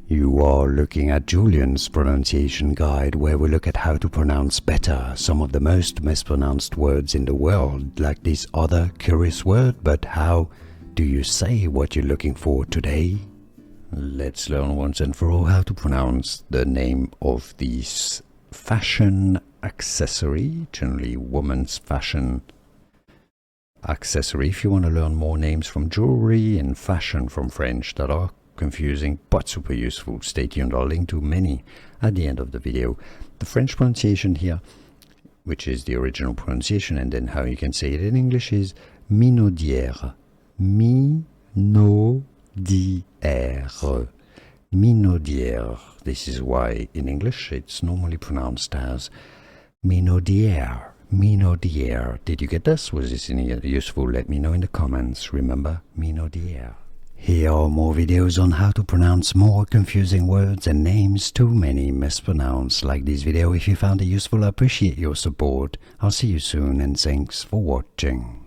You are looking at Julian's pronunciation guide, where we look at how to pronounce better some of the most mispronounced words in the world, like this other curious word. But how do you say what you're looking for today? Let's learn once and for all how to pronounce the name of this fashion accessory, generally women's fashion accessory. If you want to learn more names from jewelry and fashion from French that are confusing but super useful, stay tuned. I'll link to many at the end of the video. The French pronunciation here, which is the original pronunciation, and then how you can say it in English, is Minaudière. Minaudière. Minaudière. This is why in English it's normally pronounced as Minaudière. Minaudière. Did you get this? Was this any useful? Let me know in the comments. Remember, Minaudière. Here are more videos on how to pronounce more confusing words and names too many mispronounced. Like this video if you found it useful. I appreciate your support. I'll see you soon and thanks for watching.